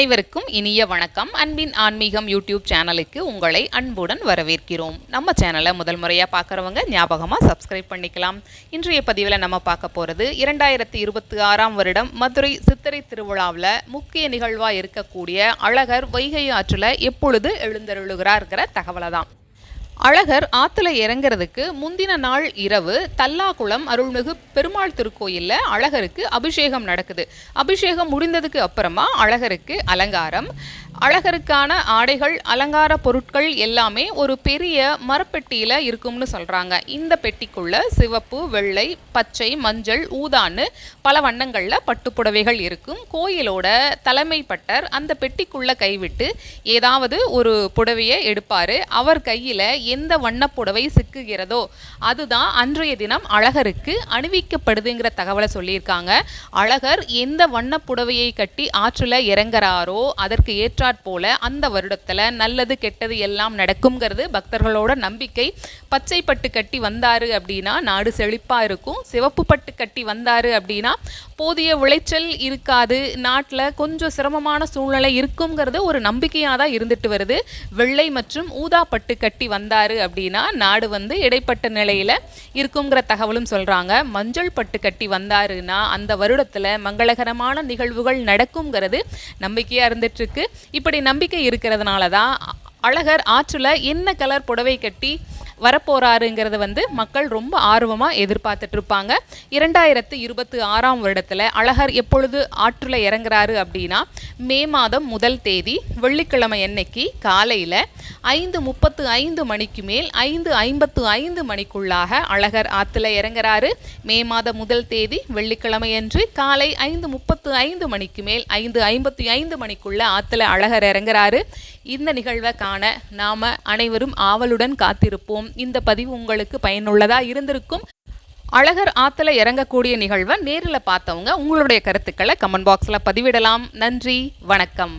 அனைவருக்கும் இனிய வணக்கம். அன்பின் ஆன்மீகம் யூடியூப் சேனலுக்கு உங்களை அன்புடன் வரவேற்கிறோம். நம்ம சேனலை முதல் முறையாக பார்க்குறவங்க ஞாபகமாக சப்ஸ்கிரைப் பண்ணிக்கலாம். இன்றைய பதிவில் நம்ம பார்க்க போகிறது 2026 வருடம் மதுரை சித்திரை திருவிழாவில் முக்கிய நிகழ்வாக இருக்கக்கூடிய அழகர் வைகை ஆற்றில் எப்பொழுது எழுந்தருளுகிறார்கிற தகவலை தான். அழகர் ஆற்றுல இறங்கிறதுக்கு முந்தின நாள் இரவு தல்லாகுளம் அருள்மிகு பெருமாள் திருக்கோயிலில் அழகருக்கு அபிஷேகம் நடக்குது. அபிஷேகம் முடிந்ததுக்கு அப்புறமா அழகருக்கு அலங்காரம், அழகருக்கான ஆடைகள், அலங்கார பொருட்கள் எல்லாமே ஒரு பெரிய மரப்பெட்டியில் இருக்கும்னு சொல்கிறாங்க. இந்த பெட்டிக்குள்ள சிவப்பு, வெள்ளை, பச்சை, மஞ்சள், ஊதான்னு பல வண்ணங்களில் பட்டுப்புடவைகள் இருக்கும். கோயிலோட தலைமை பட்டர் அந்த பெட்டிக்குள்ள கைவிட்டு ஏதாவது ஒரு புடவையை எடுப்பார். அவர் கையில் எந்த வண்ணப்புடவை சிக்குகிறதோ அதுதான் அன்றைய தினம் அழகருக்கு அணிவிக்கப்படுதுங்கிற தகவலை சொல்லியிருக்காங்க. அழகர் எந்த வண்ணப்புடவையை கட்டி ஆற்றில் இறங்குறாரோ அதற்கு ஏற்றாற் போல அந்த வருடத்தில் நல்லது கெட்டது எல்லாம் நடக்கும்ங்கிறது பக்தர்களோட நம்பிக்கை. பச்சை பட்டு கட்டி வந்தாரு அப்படின்னா நாடு செழிப்பாக இருக்கும். சிவப்பு பட்டு கட்டி வந்தாரு அப்படின்னா போதிய விளைச்சல் இருக்காது, நாட்டில் கொஞ்சம் சிரமமான சூழ்நிலை இருக்குங்கிறது ஒரு நம்பிக்கையாக தான் இருந்துட்டு வருது. வெள்ளை மற்றும் ஊதா பட்டு கட்டி வந்தாரு அப்படின்னா நாடு இடைப்பட்ட நிலையில் இருக்குங்கிற தகவலும் சொல்கிறாங்க. மஞ்சள் பட்டு கட்டி வந்தாருன்னா அந்த வருடத்தில் மங்களகரமான நிகழ்வுகள் நடக்குங்கிறது நம்பிக்கையாக இருந்துட்டுருக்கு. இப்படி நம்பிக்கை இருக்கிறதுனால தான் அழகர் ஆற்றில் என்ன கலர் புடவை கட்டி வரப்போறாருங்கிறது மக்கள் ரொம்ப ஆர்வமாக எதிர்பார்த்துட்டு இருப்பாங்க. 2026 வருடத்தில் அழகர் எப்பொழுது ஆற்றில் இறங்குறாரு அப்படின்னா மே மாதம் 1 தேதி வெள்ளிக்கிழமை அன்னைக்கு காலையில் 5:35 மணிக்கு மேல் 5:55 மணிக்குள்ளாக அழகர் ஆற்றில் இறங்குறாரு. மே மாதம் 1 தேதி வெள்ளிக்கிழமை அன்று காலை 5:35 மணிக்கு மேல் 5:55 மணிக்குள்ள ஆற்றில் அழகர் இறங்குறாரு. இந்த நிகழ்வை காண நாம அனைவரும் ஆவலுடன் காத்திருப்போம். இந்த பதிவு உங்களுக்கு பயனுள்ளதாக இருந்திருக்கும். அழகர் ஆற்றுல இறங்கக்கூடிய நிகழ்வை நேரில் பார்த்தவங்க உங்களுடைய கருத்துக்களை கமெண்ட் பாக்ஸில் பதிவிடலாம். நன்றி, வணக்கம்.